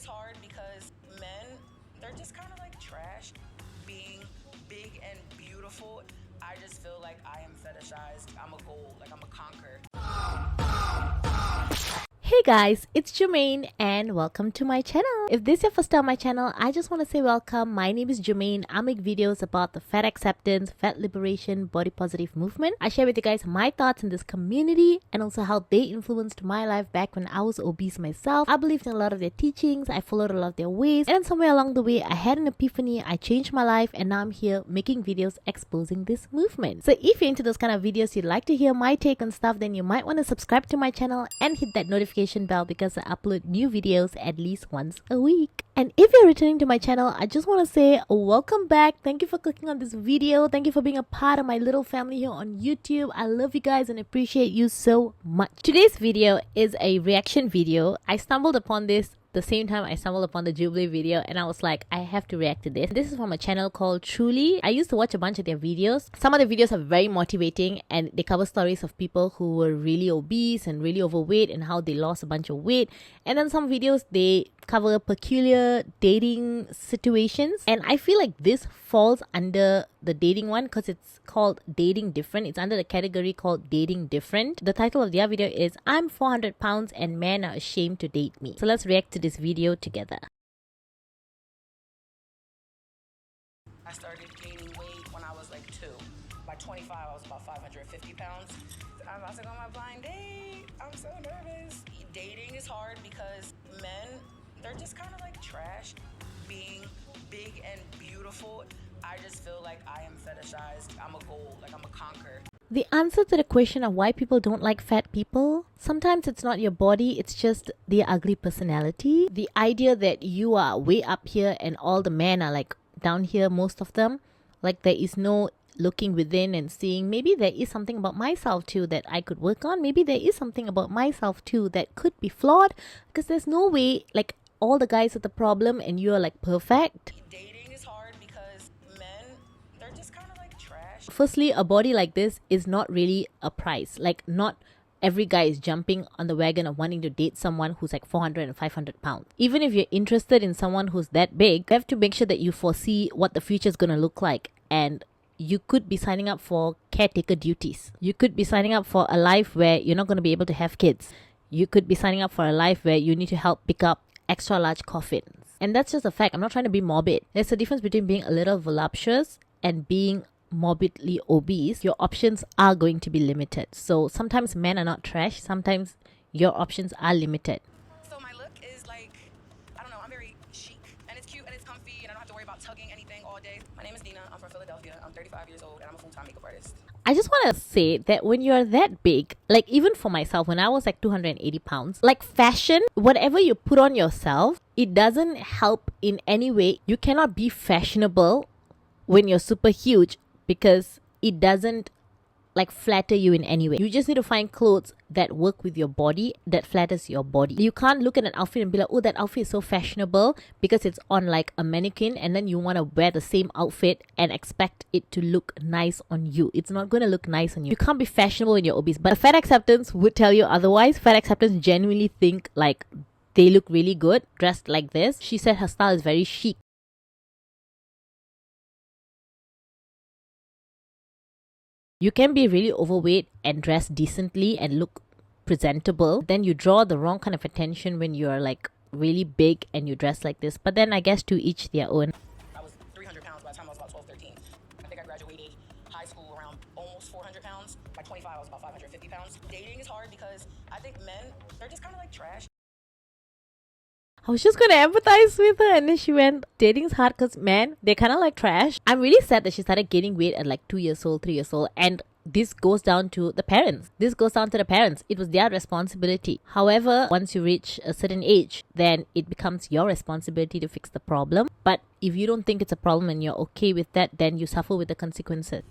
is hard because men, they're just kind of like trash. Being big and beautiful, I just feel like I am fetishized. I'm a goal, like I'm a conquer. Hey guys, it's Jermaine and welcome to my channel. If this is your first time on my channel, I just want to say welcome. My name is Jermaine. I make videos about the fat acceptance, fat liberation, body positive movement. I share with you guys my thoughts in this community and also how they influenced my life back when I was obese myself. I believed in a lot of their teachings, I followed a lot of their ways, and somewhere along the way I had an epiphany, I changed my life, and now I'm here making videos exposing this movement. So if you're into those kind of videos, you'd like to hear my take on stuff, then you might want to subscribe to my channel and hit that notification bell because I upload new videos at least once a week. And if you're returning to my channel, I just want to say welcome back. Thank you for clicking on this video. Thank you for being a part of my little family here on YouTube. I love you guys and appreciate you so much. Today's video is a reaction video. I stumbled upon this the same time I stumbled upon the Jubilee video and I was like, I have to react to this. This is from a channel called Truly. I used to watch a bunch of their videos. Some of the videos are very motivating and they cover stories of people who were really obese and really overweight and how they lost a bunch of weight. And then some videos they cover peculiar dating situations, and I feel like this falls under the dating one because it's called Dating Different. It's under the category called Dating Different. The title of their video is I'm 400 pounds and men are ashamed to date me. So let's react to this video together. I started gaining weight when I was like 2. By 25, I was about 550 pounds. I'm about to go on my blind date. I'm so nervous. Dating is hard because men, they're just kind of like trash. Being big and beautiful, I just feel like I am fetishized. I'm a goal, like I'm a conquer. The answer to the question of why people don't like fat people, sometimes it's not your body, it's just their ugly personality. The idea that you are way up here and all the men are like down here, most of them, like there is no looking within and seeing maybe there is something about myself too that I could work on. Maybe there is something about myself too that could be flawed, because there's no way like all the guys are the problem and you're like perfect. Dating is hard because men, they're just kind of like trash. Firstly, a body like this is not really a prize. Like not every guy is jumping on the wagon of wanting to date someone who's like 400 and 500 pounds. Even if you're interested in someone who's that big, you have to make sure that you foresee what the future is going to look like. And you could be signing up for caretaker duties. You could be signing up for a life where you're not going to be able to have kids. You could be signing up for a life where you need to help pick up extra large coffins. And that's just a fact. I'm not trying to be morbid. There's a difference between being a little voluptuous and being morbidly obese. Your options are going to be limited. So sometimes men are not trash. Sometimes your options are limited. So my look is like, I don't know, I'm very chic and it's cute and it's comfy and I don't have to worry about tugging anything all day. My name is Dina. I'm from Philadelphia. I'm 35 years old and I'm a full-time makeup artist. I just want to say that when you're that big, like even for myself, when I was like 280 pounds, like fashion, whatever you put on yourself, it doesn't help in any way. You cannot be fashionable when you're super huge because it doesn't like flatter you in any way. You just need to find clothes that work with your body, that flatters your body. You can't look at an outfit and be like, oh, that outfit is so fashionable because it's on like a mannequin, and then you want to wear the same outfit and expect it to look nice on you. It's not going to look nice on you. You can't be fashionable when you're obese. But fat acceptance would tell you otherwise. Fat acceptance genuinely think like they look really good dressed like this. She said her style is very chic. You can be really overweight and dress decently and look presentable. Then you draw the wrong kind of attention when you're like really big and you dress like this. But then I guess to each their own. I was 300 pounds by the time I was about 12, 13. I think I graduated high school around almost 400 pounds. By 25, I was about 550 pounds. Dating is hard because I think men, they're just kind of like trash. I was just gonna empathize with her, and then she went, dating's hard because man, they're kind of like trash. I'm really sad that she started gaining weight at like 2 years old, 3 years old, and this goes down to the parents. This goes down to the parents. It was their responsibility. However, once you reach a certain age, then it becomes your responsibility to fix the problem. But if you don't think it's a problem and you're okay with that, then you suffer with the consequences.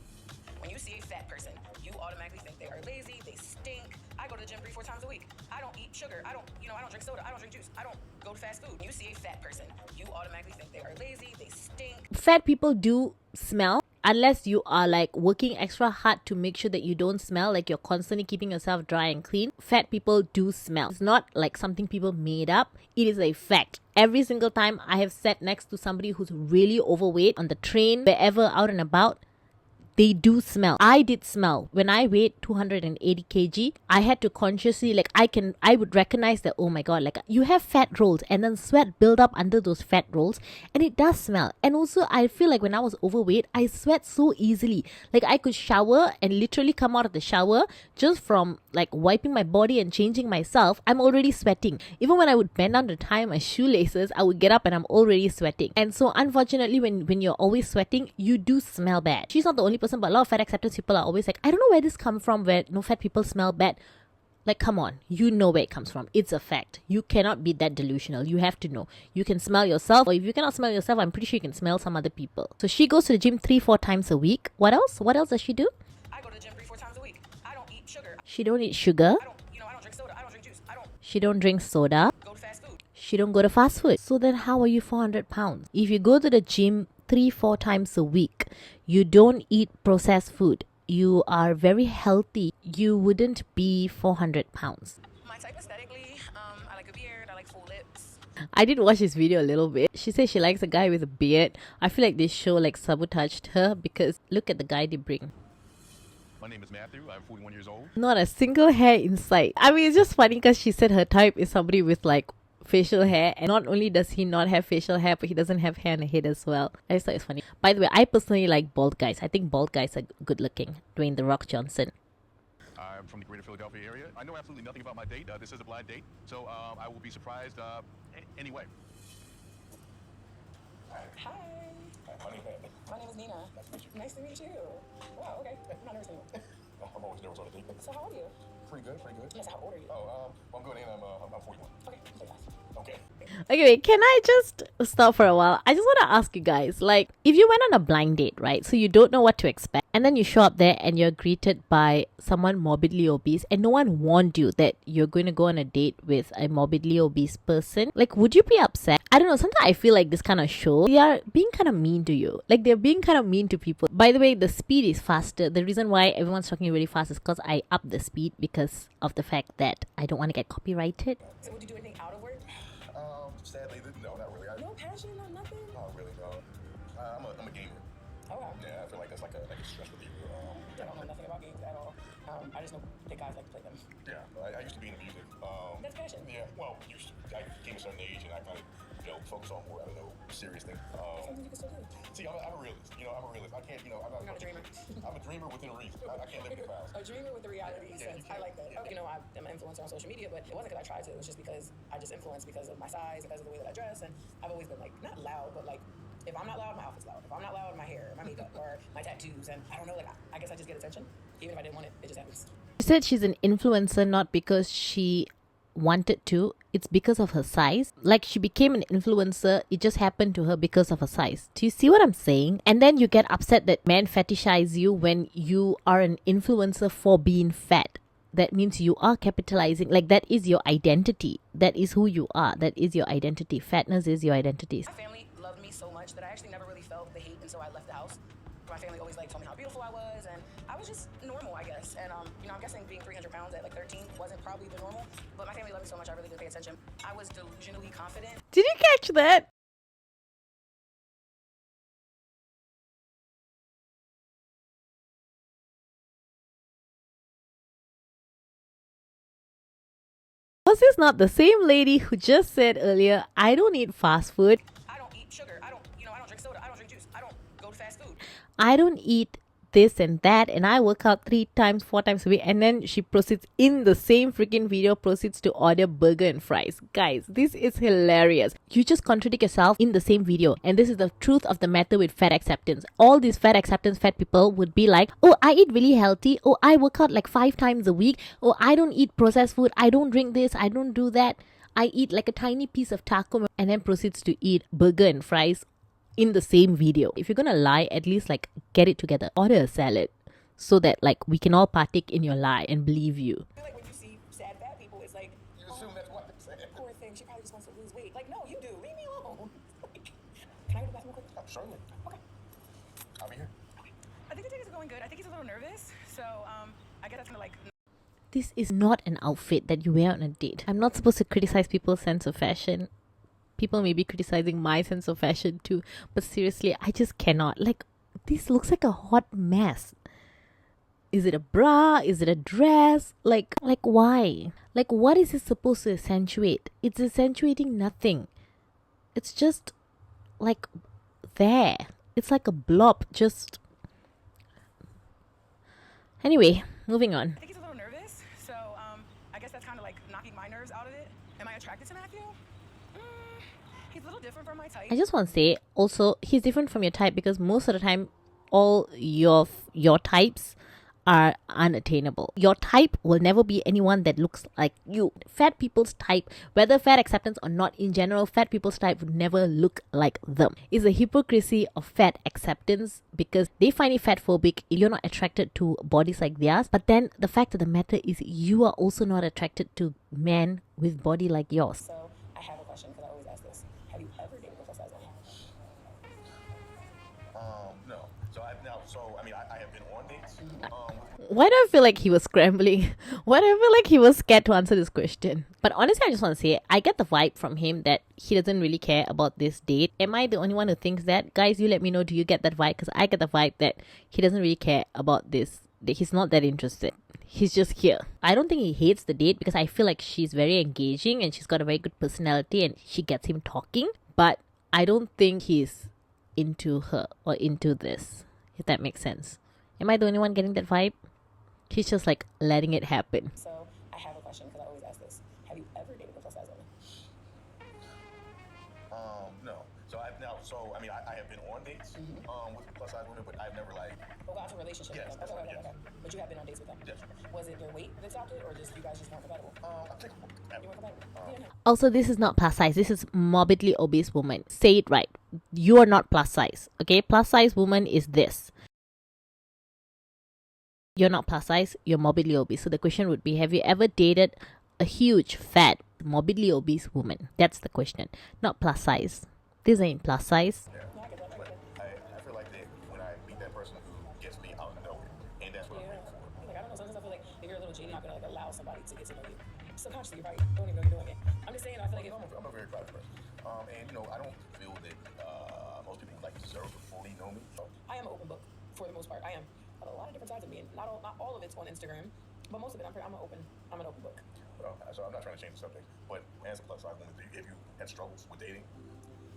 When you see a fat person, you automatically think they are lazy, they stink. I go to the gym 3-4 times a week. I don't eat sugar. I don't drink soda. I don't drink juice. I don't go to fast food. You see a fat person, you automatically think they are lazy, they stink. Fat people do smell unless you are like working extra hard to make sure that you don't smell, like you're constantly keeping yourself dry and clean, fat people do smell. It's not like something people made up. It is a fact. Every single time I have sat next to somebody who's really overweight on the train, wherever out and about, they do smell. I did smell. When I weighed 280 kg, I had to consciously, like, I would recognize that, oh my god, like, you have fat rolls and then sweat build up under those fat rolls, and it does smell. And also, I feel like when I was overweight, I sweat so easily. Like, I could shower and literally come out of the shower just from like wiping my body and changing myself, I'm already sweating. Even when I would bend down to tie my shoelaces, I would get up and I'm already sweating. And so unfortunately, when you're always sweating, you do smell bad. She's not the only person, but a lot of fat acceptance people are always like, I don't know where this comes from, where no fat people smell bad. Like, come on, you know where it comes from. It's a fact. You cannot be that delusional. You have to know. You can smell yourself, or if you cannot smell yourself, I'm pretty sure you can smell some other people. So she goes to the gym 3-4 times a week. What else? What else does she do? I go to the gym 3-4 times a week. I don't eat sugar. She don't eat sugar. I don't drink soda. I don't drink juice. She don't drink soda. Go to fast food. She don't go to fast food. So then how are you 400 pounds? If you go to the gym 3-4 times a week, you don't eat processed food, you are very healthy, you wouldn't be 400 pounds. My type aesthetically, I like a beard, I like full lips. I did watch this video a little bit. She says she likes a guy with a beard. I feel like this show like sabotaged her because look at the guy they bring. My name is Matthew. I'm 41 years old. Not a single hair in sight. I mean, it's just funny because she said her type is somebody with like facial hair, and not only does he not have facial hair, but he doesn't have hair on the head as well. I just thought it's funny. By the way, I personally like bald guys. I think bald guys are good looking. Dwayne The Rock Johnson. I'm from the greater Philadelphia area. I know absolutely nothing about my date. This is a blind date, so I will be surprised anyway. Hi. My name is Nina. Nice to meet you. Wow, okay. I'm not nervous anymore. I'm always nervous on a date. So how are you? Pretty good, pretty good. Yes, how old are you? Oh, I'm good, and I'm 41. Okay, 35. Okay. Okay, wait, can I just stop for a while? I just want to ask you guys, like, if you went on a blind date, right? So you don't know what to expect, and then you show up there and you're greeted by someone morbidly obese, and no one warned you that you're going to go on a date with a morbidly obese person. Like, would you be upset? I don't know, sometimes I feel like this kind of show, they are being kind of mean to you. Like, they're being kind of mean to people. By the way, the speed is faster. The reason why everyone's talking really fast is because I up the speed because of the fact that I don't want to get copyrighted. So would you do anything out of work? Sadly, no, not really. No passion, no nothing? Oh, really, no. I'm a gamer. Okay. Yeah, I feel like that's like a stress reliever. I don't know nothing about games at all. I just know that guys like to play them. Yeah, I used to be in the music. That's passion. Yeah, well, I came a certain age and I kind of, focus on more, serious things. Something you can still do. See, I'm a realist. I'm a realist. I can't, I'm not You're not a dreamer. I'm a dreamer within reason. I can't live in the clouds. A dreamer with a reality Yeah, sense. I like that. I'm an influencer on social media, but it wasn't because I tried to. It was just because I just influenced because of my size, because of the way that I dress, and I've always been like not loud, but like if I'm not loud, my outfit's loud. If I'm not loud, my hair, my makeup, or my tattoos, and I don't know, like I guess I just get attention, even if I didn't want it. It just happens. She said she's an influencer not because she wanted to, it's because of her size. Like, she became an influencer, it just happened to her because of her size. Do you see what I'm saying? And then you get upset that men fetishize you when you are an influencer for being fat. That means you are capitalizing, like that is your identity. That is who you are. That is your identity. Fatness is your identity. My family loved me so much that I actually never really felt the hate until I left the house. My family always told me how beautiful I was, and I was just normal, I guess. And I'm guessing being 300 pounds at like 13 wasn't probably the normal, but my family loved me so much I really did pay attention. I was delusionally confident. Did you catch that? Was this not the same lady who just said earlier, I don't eat fast food? I don't eat sugar. I don't drink soda. I don't drink juice. I don't go to fast food. I don't eat this and that, and I work out 3-4 times a week. And then she proceeds in the same freaking video to order burger and fries. Guys, this is hilarious. You just contradict yourself in the same video, and this is the truth of the matter with fat acceptance. All these fat acceptance fat people would be like, oh, I eat really healthy, oh, I work out like 5 times a week, oh, I don't eat processed food, I don't drink this, I don't do that, I eat like a tiny piece of taco, and then proceeds to eat burger and fries in the same video. If you're gonna lie, at least like get it together. Order a salad so that like we can all partake in your lie and believe you. I feel like when you see sad fat people, it's like, You assume that's what I'm saying. poor thing, she probably just wants to lose weight. Like, no, you do. Leave me alone. Like, can I go to the bathroom real quick? Certainly. Okay. I'll be here. Okay. are going good. I think he's a little nervous. So I guess that's kind of like... This is not an outfit that you wear on a date. I'm not supposed to criticize people's sense of fashion. People may be criticizing my sense of fashion too. But seriously, I just cannot. Like, this looks like a hot mess. Is it a bra? Is it a dress? Like why? Like, what is it supposed to accentuate? It's accentuating nothing. It's just like there. It's like a blob. Just... Anyway, moving on. I think he's a little nervous. So I guess that's kind of like knocking my nerves out of it. Am I attracted to Matthew? He's a little different from my type. I just want to say also, he's different from your type because most of the time, all your types are unattainable. Your type will never be anyone that looks like you. Fat people's type, whether fat acceptance or not, in general, fat people's type would never look like them. It's the hypocrisy of fat acceptance because they find it fatphobic. You're not attracted to bodies like theirs. But then the fact of the matter is you are also not attracted to men with body like yours. So I have a question because I always ask this. Have you ever dated a plus size woman? No. I have been on dates. Why do I feel like he was scrambling? Why do I feel like he was scared to answer this question? But honestly, I just want to say, I get the vibe from him that he doesn't really care about this date. Am I the only one who thinks that? Guys, you let me know, do you get that vibe? Because I get the vibe that he doesn't really care about this. That he's not that interested. He's just here. I don't think he hates the date because I feel like she's very engaging and she's got a very good personality and she gets him talking. But I don't think he's into her or into this, if that makes sense. Am I the only one getting that vibe? He's just like letting it happen. So I have a question because I always ask this. Have you ever dated a plus size woman? No. I have been on dates with plus size women, but I've never got into a relationship Yes, with them. that's right, yes. But you have been on dates with them? Yes. Was it their weight that stopped it or just you guys just weren't compatible? I think You weren't compatible? Yeah, no. Also, this is not plus size. This is morbidly obese woman. Say it right. You are not plus size. Okay? Plus size woman is this. You're not plus size. You're morbidly obese. So the question would be, have you ever dated a huge, fat, morbidly obese woman? That's the question. Not plus size. This ain't plus size. No, I get that. I get that. I feel like that when I meet that person who gets me out of nowhere, and that's what I'm Yeah. looking for. Like, I don't know. Sometimes I feel like if you're a little jaded, you're not gonna like allow somebody to get to know you. Subconsciously, you're right. Don't even know you're doing it. I'm just saying. I feel like if I'm a very private person, and I don't feel that most people deserve to fully know me. So I am an open book for the most part. I am. I have a lot of different sides of me, and not all of it's on Instagram, but most of it I'm an open book. So I'm not trying to change the subject, but as a plus size woman, have you had struggles with dating?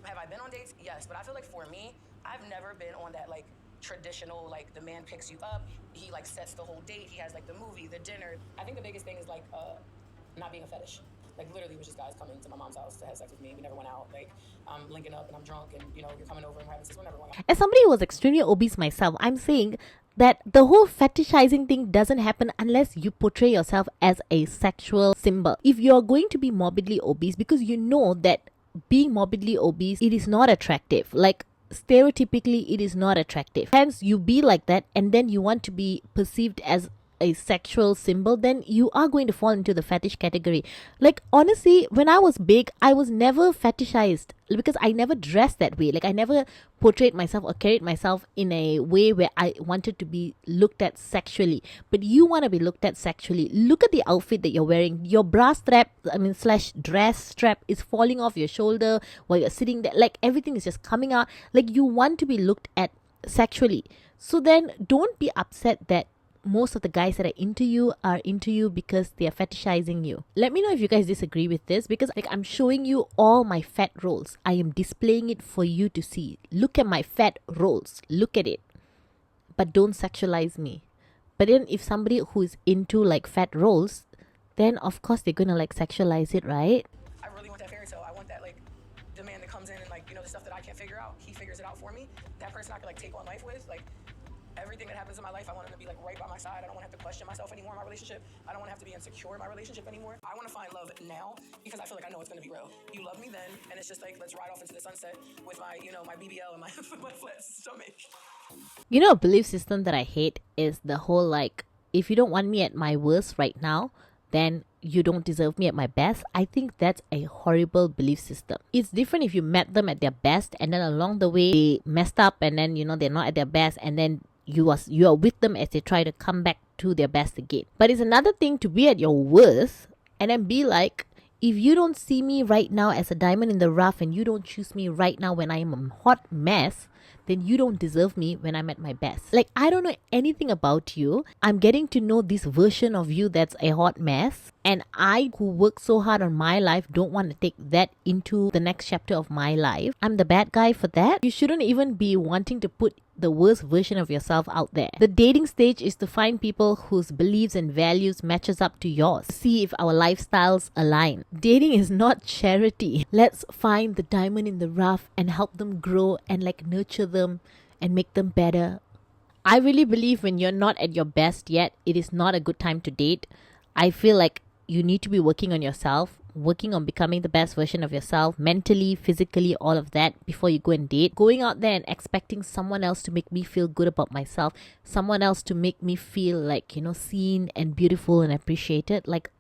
Have I been on dates? Yes, but I feel like for me, I've never been on that like traditional the man picks you up, he sets the whole date, he has the movie, the dinner. I think the biggest thing is not being a fetish. Literally, it was just guys coming to my mom's house to have sex with me. We never went out. I'm linking up and I'm drunk, and you're coming over and we're having sex. We're never going out. As somebody who was extremely obese myself, I'm saying that the whole fetishizing thing doesn't happen unless you portray yourself as a sexual symbol. If you're going to be morbidly obese, because you know that being morbidly obese, it is not attractive. Stereotypically, it is not attractive. Hence, you be like that and then you want to be perceived as a sexual symbol, then you are going to fall into the fetish category. Honestly, when I was big, I was never fetishized because I never dressed that way. I never portrayed myself or carried myself in a way where I wanted to be looked at sexually. But you want to be looked at sexually. Look at the outfit that you're wearing. Your bra strap, / dress strap is falling off your shoulder while you're sitting there. Everything is just coming out. You want to be looked at sexually. So then don't be upset that most of the guys that are into you because they are fetishizing you. Let me know if you guys disagree with this, because I'm showing you all my fat rolls. I am displaying it for you to see. Look at my fat rolls. Look at it. But don't sexualize me. But then if somebody who is into fat rolls, then of course they're gonna sexualize it, right? I really want that fairy tale. I want that the man that comes in and the stuff that I can't figure out, he figures it out for me. That person I can take on life with. Everything that happens in my life, I want him to be right by my side. I don't want to have to question myself anymore in my relationship. I don't want to have to be insecure in my relationship anymore. I want to find love now because I feel like I know it's going to be real. You love me then, and it's just let's ride off into the sunset with my, my BBL and my flat stomach. A belief system that I hate is the whole if you don't want me at my worst right now, then you don't deserve me at my best. I think that's a horrible belief system. It's different if you met them at their best and then along the way they messed up and then they're not at their best and then you are with them as they try to come back to their best again. But it's another thing to be at your worst and then be like, if you don't see me right now as a diamond in the rough and you don't choose me right now when I am a hot mess, then you don't deserve me when I'm at my best. Like, I don't know anything about you. I'm getting to know this version of you that's a hot mess. And I, who work so hard on my life, don't want to take that into the next chapter of my life. I'm the bad guy for that. You shouldn't even be wanting to put the worst version of yourself out there. The dating stage is to find people whose beliefs and values matches up to yours. See if our lifestyles align. Dating is not charity. Let's find the diamond in the rough and help them grow and like nurture them and make them better. I really believe when you're not at your best yet, it is not a good time to date. I feel like you need to be working on yourself, working on becoming the best version of yourself, mentally, physically, all of that before you go and date. Going out there and expecting someone else to make me feel good about myself, someone else to make me feel like, seen and beautiful and appreciated, like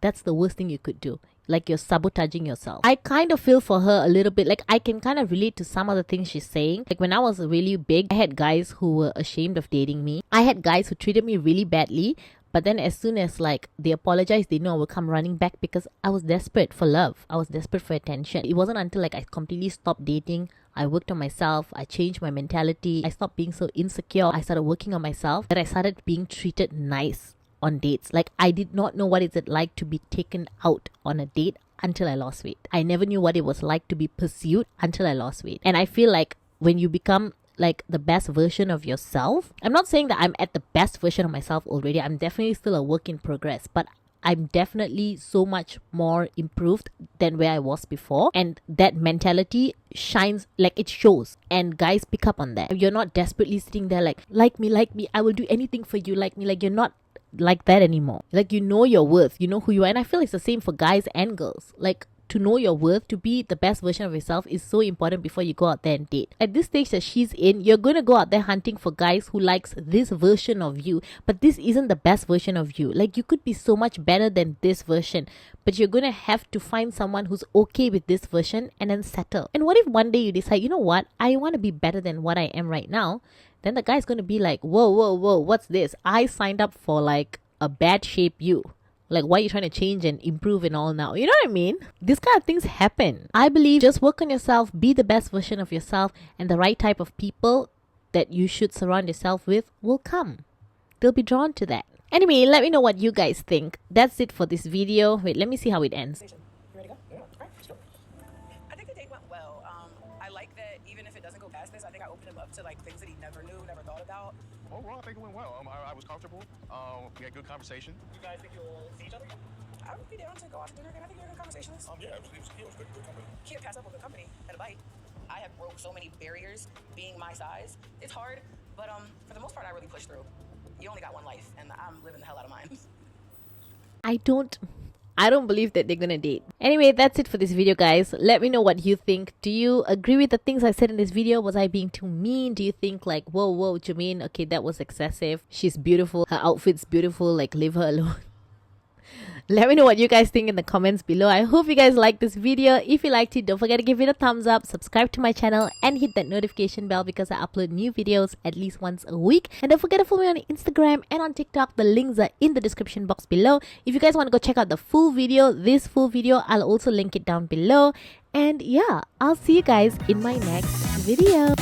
that's the worst thing you could do. Like you're sabotaging yourself. I kind of feel for her a little bit. Like I can kind of relate to some of the things she's saying. Like when I was really big, I had guys who were ashamed of dating me. I had guys who treated me really badly. But then as soon as like they apologized, they know I will come running back because I was desperate for love. I was desperate for attention. It wasn't until like I completely stopped dating, I worked on myself, I changed my mentality, I stopped being so insecure, I started working on myself, that I started being treated nice on dates. Like I did not know what is it like to be taken out on a date until I lost weight. I never knew what it was like to be pursued until I lost weight. And I feel like when you become like the best version of yourself, I'm not saying that I'm at the best version of myself already. I'm definitely still a work in progress, but I'm definitely so much more improved than where I was before. And that mentality shines, like it shows, and guys pick up on that. You're not desperately sitting there like me, I will do anything for you, like me. Like you're not like that anymore. Like you know your worth, you know who you are. And I feel it's the same for guys and girls. Like to know your worth, to be the best version of yourself is so important before you go out there and date. At this stage that she's in, you're going to go out there hunting for guys who likes this version of you, but this isn't the best version of you. Like you could be so much better than this version, but you're going to have to find someone who's okay with this version and then settle. And what if one day you decide, you know what, I want to be better than what I am right now? Then the guy's going to be like, whoa, what's this? I signed up for like a bad shape you. Like, why are you trying to change and improve and all now? You know what I mean? These kind of things happen. I believe just work on yourself, be the best version of yourself, and the right type of people that you should surround yourself with will come. They'll be drawn to that. Anyway, let me know what you guys think. That's it for this video. Wait, let me see how it ends. You ready to go? Yeah. All right, let's go. I think the date went well. I like that even if it doesn't go past this, I think I opened him up to like things that he never knew, never thought about. Overall, I think it went well. I was comfortable. We had good conversation. You guys think you'll see each other? I would be down to go out to dinner again. I think you're a good conversationalist. Yeah, it was good company. Can't pass up a good company and a bite. I have broke so many barriers being my size. It's hard, but for the most part, I really push through. You only got one life, and I'm living the hell out of mine. I don't believe that they're gonna date. Anyway, that's it for this video, guys. Let me know what you think. Do you agree with the things I said in this video? Was I being too mean? Do you think like, whoa, Jermaine, okay, that was excessive. She's beautiful. Her outfit's beautiful. Like, leave her alone. Let me know what you guys think in the comments below. I hope you guys liked this video. If you liked it, don't forget to give it a thumbs up, subscribe to my channel, and hit that notification bell because I upload new videos at least once a week. And don't forget to follow me on Instagram and on TikTok. The links are in the description box below. If you guys want to go check out the full video, this full video, I'll also link it down below. And yeah, I'll see you guys in my next video.